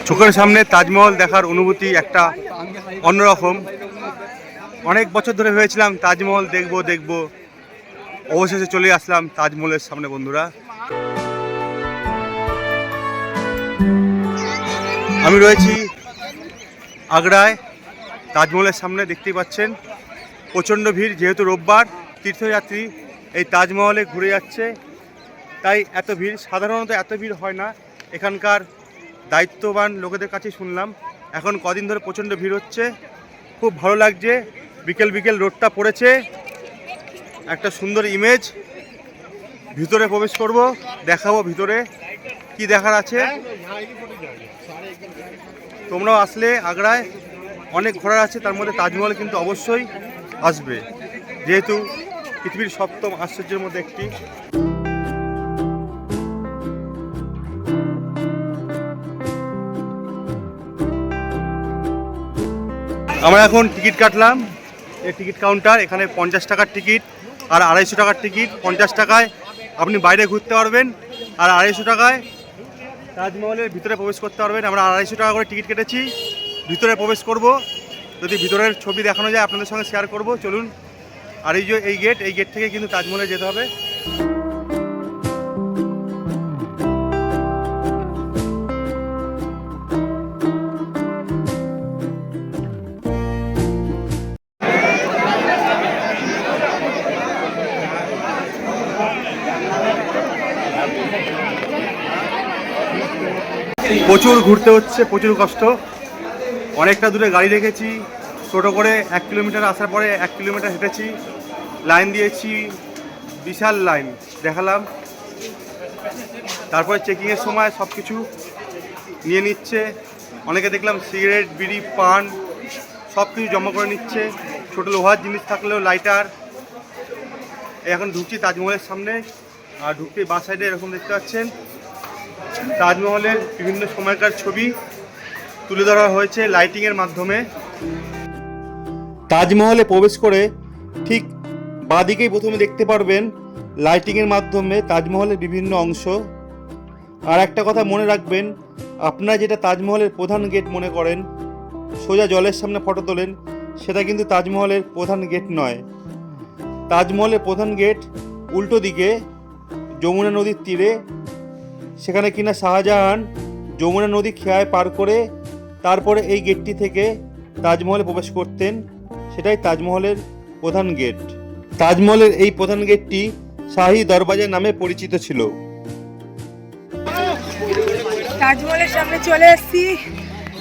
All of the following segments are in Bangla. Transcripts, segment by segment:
চোখের সামনে তাজমহল দেখার অনুভূতি একটা অন্যরকম। অনেক বছর ধরে ভেবেছিলাম তাজমহল দেখব, অবশেষে চলে আসলাম তাজমহলের সামনে বন্ধুরা। আমি রয়েছি আগ্রায়, তাজমহলের সামনে দেখতেই পাচ্ছেন প্রচণ্ড ভিড়, যেহেতু রোববার তীর্থযাত্রী এই তাজমহলে ঘুরে যাচ্ছে, তাই এত ভিড়। সাধারণত এত ভিড় হয় না, এখানকার দায়িত্ববান লোকেদের কাছে শুনলাম এখন কদিন ধরে প্রচণ্ড ভিড় হচ্ছে। খুব ভালো লাগছে, বিকেল বিকেল রোডটা পড়েছে, একটা সুন্দর ইমেজ। ভিতরে প্রবেশ করব, দেখাবো ভিতরে কি দেখার আছে। তোমরাও আসলে আগ্রায় অনেক ঘোরার আছে, তার মধ্যে তাজমহল কিন্তু অবশ্যই আসবে, যেহেতু পৃথিবীর 7ম আশ্চর্যের মধ্যে একটি। আমরা এখন টিকিট কাটলাম, এই টিকিট কাউন্টার। এখানে 50 টাকার টিকিট আর 250 টাকার টিকিট। 50 টাকায় আপনি বাইরে ঘুরতে পারবেন আর 250 টাকায় তাজমহলের ভিতরে প্রবেশ করতে পারবেন। আমরা 250 টাকা করে টিকিট কেটেছি, ভিতরে প্রবেশ করব। যদি ভিতরের ছবি দেখানো যায় আপনাদের সঙ্গে শেয়ার করব, চলুন। আর এই যে এই গেট থেকে কিন্তু তাজমহলে যেতে হবে। প্রচুর ঘুরতে হচ্ছে, প্রচুর কষ্ট। অনেকটা দূরে গাড়ি রেখেছি, টোটো করে 1 কিলোমিটার আসার পরে 1 কিলোমিটার হেঁটেছি, লাইন দিয়েছি, বিশাল লাইন দেখালাম। তারপরে চেকিংয়ের সময় সব কিছু নিয়ে নিচ্ছে। অনেকে দেখলাম সিগারেট, বিড়ি, পান সব কিছু জমা করে নিচ্ছে, ছোটো লোহার জিনিস থাকলেও লাইটার। এখন ঢুকছি তাজমহলের সামনে, আর ঢুকতে বাঁ সাইডে এরকম দেখতে পাচ্ছেন তাজমহলের বিভিন্ন সময়কার ছবি তুলে ধরা হয়েছে লাইটিংয়ের মাধ্যমে। তাজমহলে প্রবেশ করে ঠিক বাঁদিকেই প্রথমে দেখতে পারবেন লাইটিংয়ের মাধ্যমে তাজমহলের বিভিন্ন অংশ। আর একটা কথা মনে রাখবেন, আপনারা যেটা তাজমহলের প্রধান গেট মনে করেন, সোজা জলের সামনে ফটো তোলেন, সেটা কিন্তু তাজমহলের প্রধান গেট নয়। তাজমহলের প্রধান গেট উল্টো দিকে, যমুনা নদীর তীরে। সেখানে কিনা শাহজাহান যমুনা নদী খেয়ায় পার করে তারপরে এই গেটটি থেকে তাজমহলে প্রবেশ করতেন, সেটাই তাজমহলের প্রধান গেট। তাজমহলের এই প্রধান গেটটি শাহী দরবাজা নামে পরিচিত ছিল। তাজমহলের সামনে চলে এসেছি,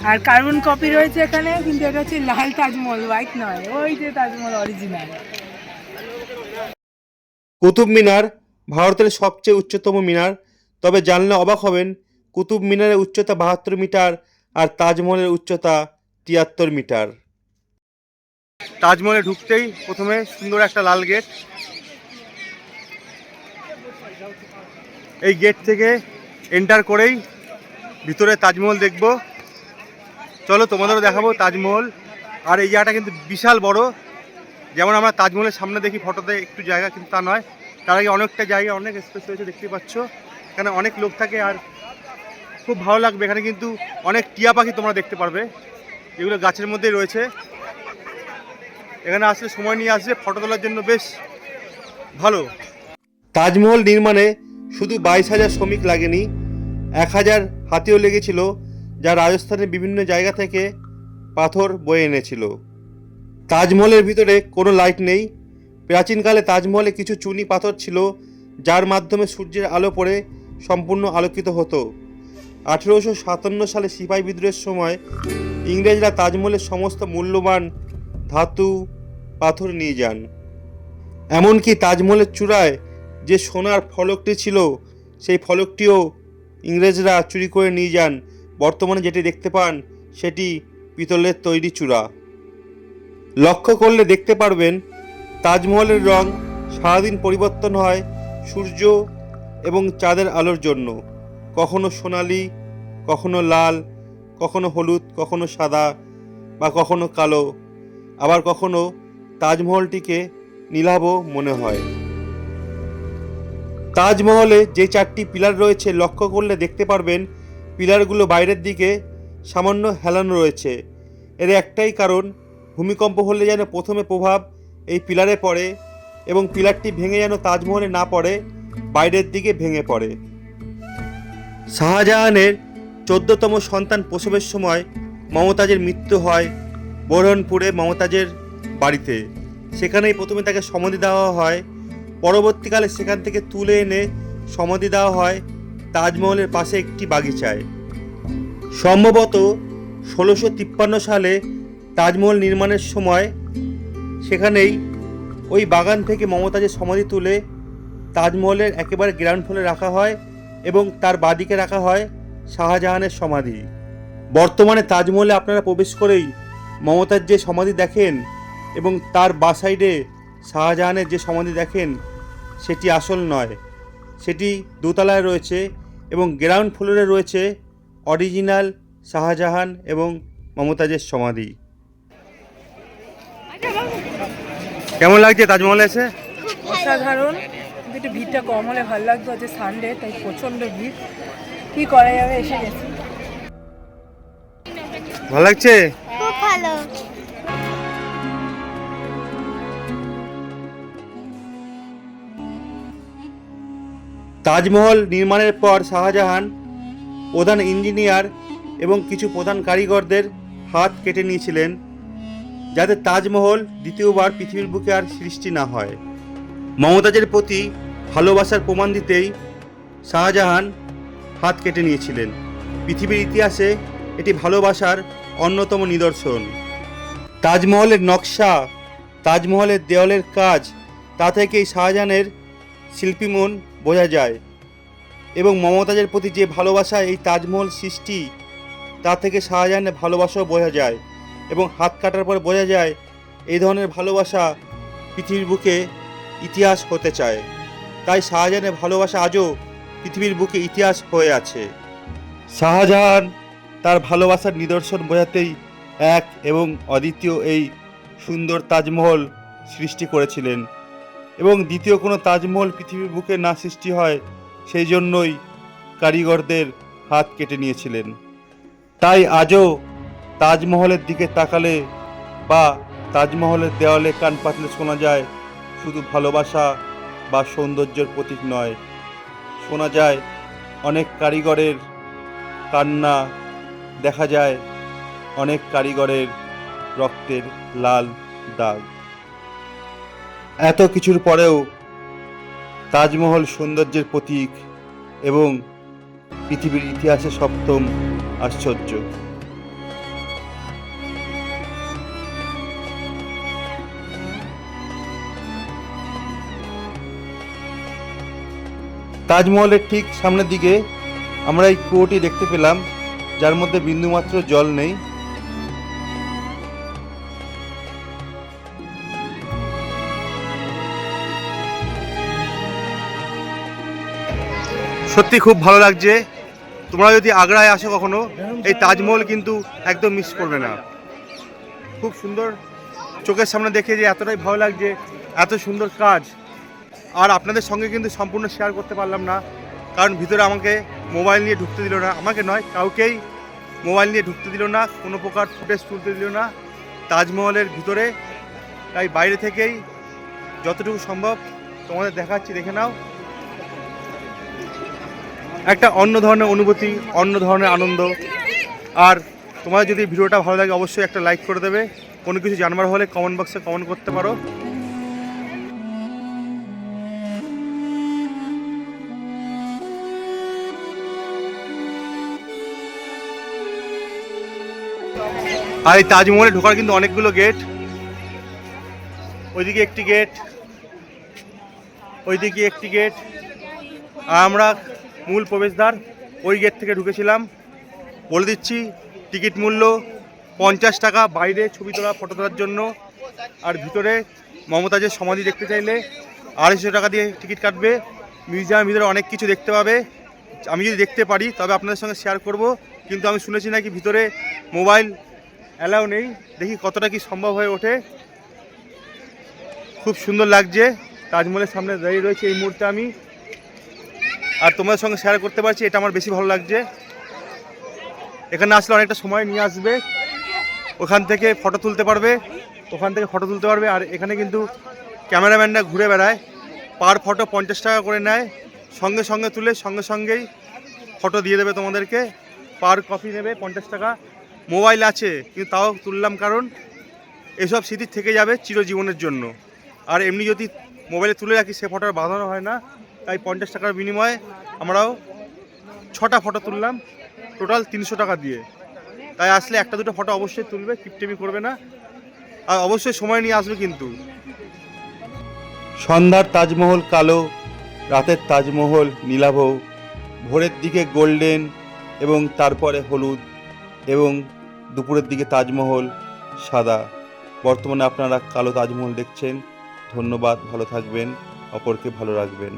আর কার্বন কপি রয়েছে এখানে, কিন্তু এটা হচ্ছে লাল তাজমহল, হোয়াইট নয়। ওই যে তাজমহল অরিজিনাল। কুতুব মিনার ভারতের সবচেয়ে উচ্চতম মিনার, তবে জানলে অবাক হবেন কুতুব মিনারের উচ্চতা 72 মিটার আর তাজমহলের উচ্চতা 73 মিটার। তাজমহলে ঢুকতেই প্রথমে সুন্দর একটা লাল গেট। এই গেট থেকে এন্টার করেই ভিতরে তাজমহল দেখব। চলো তোমাদেরও দেখাবো তাজমহল। আর এই জায়গাটা কিন্তু বিশাল বড়, যেমন আমরা তাজমহলের সামনে দেখি ফটোতে একটু জায়গা, কিন্তু তা নয়, তার আগে অনেকটা জায়গা, অনেক স্পেস রয়েছে, দেখতে পাচ্ছ। এখানে অনেক লোক থাকে আর খুব ভালো লাগবে। এখানে কিন্তু অনেক টিয়া পাখি তোমরা দেখতে পারবে, এগুলো গাছের মধ্যেই রয়েছে। এখানে আসলে সময় নিয়ে আসলে ফটো তোলার জন্য বেশ ভালো। তাজমহল নির্মাণে শুধু 22,000 শ্রমিক লাগেনি, 1,000 হাতিও লেগেছিল, যা রাজস্থানের বিভিন্ন জায়গা থেকে পাথর বয়ে এনেছিল। তাজমহলের ভিতরে কোনো লাইট নেই। প্রাচীনকালে তাজমহলে কিছু চুনি পাথর ছিল, যার মাধ্যমে সূর্যের আলো পড়ে সম্পূর্ণ আলোকিত হতো। 1857 সালে সিপাহী বিদ্রোহের সময় ইংরেজরা তাজমহলের সমস্ত মূল্যবান ধাতু পাথর নিয়ে যান। এমনকি তাজমহলের চূড়ায় যে সোনার ফলকটি ছিল, সেই ফলকটিও ইংরেজরা চুরি করে নিয়ে যান। বর্তমানে যেটি দেখতে পান সেটি পিতলের তৈরি চূড়া। লক্ষ্য করলে দেখতে পারবেন তাজমহলের রং সারাদিন পরিবর্তন হয় সূর্য এবং চাঁদের আলোর জন্য। কখনো সোনালি, কখনো লাল, কখনো হলুদ, কখনো সাদা বা কখনো কালো, আবার কখনো তাজমহলটিকে নীলাভ মনে হয়। তাজমহলে যে 4টি পিলার রয়েছে, লক্ষ্য করলে দেখতে পারবেন পিলারগুলো বাইরের দিকে সামান্য হেলানো রয়েছে। এর একটাই কারণ, ভূমিকম্প হলে যেন প্রথমে প্রভাব এই পিলারে পড়ে এবং পিলারটি ভেঙে যেন তাজমহলে না পড়ে, বাইরের দিকে ভেঙে পড়ে। শাহজাহানের 14তম সন্তান প্রসবের সময় মমতাজের মৃত্যু হয় বোরহানপুরে মমতাজের বাড়িতে। সেখানেই প্রথমে তাকে সমাধি দেওয়া হয়। পরবর্তীকালে সেখান থেকে তুলে এনে সমাধি দেওয়া হয় তাজমহলের পাশে একটি বাগিচায়। সম্ভবত 1653 সালে তাজমহল নির্মাণের সময় সেখানেই ওই বাগান থেকে মমতাজের সমাধি তুলে তাজমহলের একেবারে গ্রাউন্ড ফ্লোরে রাখা হয় এবং তার বাদিকে রাখা হয় শাহজাহানের সমাধি। বর্তমানে তাজমহলে আপনারা প্রবেশ করেই মমতাজ যে সমাধি দেখেন এবং তার বা সাইডে শাহজাহানের যে সমাধি দেখেন সেটি আসল নয়, সেটি দোতলায় রয়েছে এবং গ্রাউন্ড ফ্লোরে রয়েছে অরিজিনাল শাহজাহান এবং মমতাজের সমাধি। কেমন লাগছে তাজমহলে এসে? অসাধারণ, কিন্তু একটু ভিড়টা কম হলে ভালো লাগতো। আজকে সানডে, তাই প্রচণ্ড ভিড়। কি করা যাবে, এসে গেছি। ভালো লাগছে? খুব ভালো। তাজমহল নির্মাণের পর শাহজাহান প্রধান ইঞ্জিনিয়ার এবং কিছু প্রধান কারিগরদের হাত কেটে নিয়েছিলেন, যাতে তাজমহল দ্বিতীয়বার পৃথিবীর বুকে আর সৃষ্টি না হয়। মমতাজের প্রতি ভালোবাসার প্রমাণ দিতেই শাহজাহান হাত কেটে নিয়েছিলেন। পৃথিবীর ইতিহাসে এটি ভালোবাসার অন্যতম নিদর্শন। তাজমহলের নকশা, তাজমহলের দেওয়ালের কাজ, তা থেকেই শাহজাহানের শিল্পীমন বোঝা যায় এবং মমতাজের প্রতি যে ভালোবাসা এই তাজমহল সৃষ্টি, তা থেকে শাহজাহানের ভালোবাসাও বোঝা যায় এবং হাত কাটার পর বোঝা যায় এই ধরনের ভালোবাসা পৃথিবীর বুকে ইতিহাস হতে চায়। তাই শাহজাহানের ভালোবাসা আজও পৃথিবীর বুকে ইতিহাস হয়ে আছে। শাহজাহান তার ভালোবাসার নিদর্শন বোঝাতেই এক এবং অদ্বিতীয় এই সুন্দর তাজমহল সৃষ্টি করেছিলেন এবং দ্বিতীয় কোনো তাজমহল পৃথিবীর বুকে না সৃষ্টি হয় সেই জন্যই কারিগরদের হাত কেটে নিয়েছিলেন। তাই আজও তাজমহলের দিকে তাকালে বা তাজমহলের দেওয়ালে কান পাতলে শোনা যায় শুধু ভালোবাসা বা সৌন্দর্যের প্রতীক নয়, শোনা যায় অনেক কারিগরের কান্না, দেখা যায় অনেক কারিগরের রক্তের লাল দাগ। এত কিছুর পরেও তাজমহল সৌন্দর্যের প্রতীক এবং পৃথিবীর ইতিহাসে 7ম আশ্চর্য। তাজমহলের ঠিক সামনের দিকে আমরা এই কুয়োটি দেখতে পেলাম, যার মধ্যে বিন্দুমাত্র জল নেই। সত্যি খুব ভালো লাগছে। তোমরা যদি আগ্রায় আসো কখনো, এই তাজমহল কিন্তু একদম মিস করবে না। খুব সুন্দর, চোখের সামনে দেখে যে এতটাই ভালো লাগছে, এত সুন্দর কাজ। আর আপনাদের সঙ্গে কিন্তু সম্পূর্ণ শেয়ার করতে পারলাম না, কারণ ভিতরে আমাকে মোবাইল নিয়ে ঢুকতে দিল না। আমাকে নয়, কাউকেই মোবাইল নিয়ে ঢুকতে দিল না, কোনো প্রকার ফুটেজ তুলতে দিল না তাজমহলের ভিতরে। তাই বাইরে থেকেই যতটুকু সম্ভব তোমাদের দেখাচ্ছি, দেখে নাও। একটা অন্য ধরনের অনুভূতি, অন্য ধরনের আনন্দ। আর তোমাদের যদি ভিডিওটা ভালো লাগে অবশ্যই একটা লাইক করে দেবে। কোনো কিছু জানবার হলে কমেন্ট বক্সে কমেন্ট করতে পারো। আর এই তাজমহলে ঢোকার কিন্তু অনেকগুলো গেট। ওইদিকে একটি গেট, ওইদিকে একটি গেট, আর আমরা মূল প্রবেশদ্বার ওই গেট থেকে ঢুকেছিলাম। বলে দিচ্ছি, টিকিট মূল্য 50 টাকা বাইরে ছবি তোলা, ফটো তোলার জন্য। আর ভিতরে মমতাজের সমাধি দেখতে চাইলে 250 টাকা দিয়ে টিকিট কাটবে। মিউজিয়ামের ভিতরে অনেক কিছু দেখতে পাবে। আমি যদি দেখতে পারি তবে আপনাদের সঙ্গে শেয়ার করব, কিন্তু আমি শুনেছি নাকি ভিতরে মোবাইল অ্যালাউ নেই। দেখি কতটা কি সম্ভব হয়ে ওঠে। খুব সুন্দর লাগছে। তাজমহলের সামনে দাঁড়িয়ে রয়েছে এই মুহূর্তে আমি, আর তোমাদের সঙ্গে শেয়ার করতে পারছি, এটা আমার বেশি ভালো লাগছে। এখানে আসলে অনেকটা সময় নিয়ে আসবে, ওখান থেকে ফটো তুলতে পারবে, আর এখানে কিন্তু ক্যামেরাম্যানরা ঘুরে বেড়ায়, পার ফটো 50 টাকা করে নেয়, সঙ্গে সঙ্গে তুলে সঙ্গে সঙ্গেই ফটো দিয়ে দেবে তোমাদেরকে, পার কপি নেবে 50 টাকা। মোবাইল আছে কিন্তু তাও তুললাম, কারণ এসব স্মৃতি থেকে যাবে চিরজীবনের জন্য। আর এমনি যদি মোবাইলে তুলে রাখি সে ফটো আর বাঁধানো হয় না, তাই 50 টাকার বিনিময়ে আমরাও 6টা ফটো তুললাম, টোটাল 300 টাকা দিয়ে। তাই আসলে একটা দুটো ফটো অবশ্যই তুলবে, কিপটেমি করবে না, আর অবশ্যই সময় নিয়ে আসবে কিন্তু। সন্ধ্যার তাজমহল কালো, রাতের তাজমহল নীলাভ, ভোরের দিকে গোল্ডেন এবং তারপরে হলুদ, এবং দুপুরের দিকে তাজমহল সাদা। বর্তমানে আপনারা কালো তাজমহল দেখছেন। ধন্যবাদ, ভালো থাকবেন, অপরকে ভালো রাখবেন।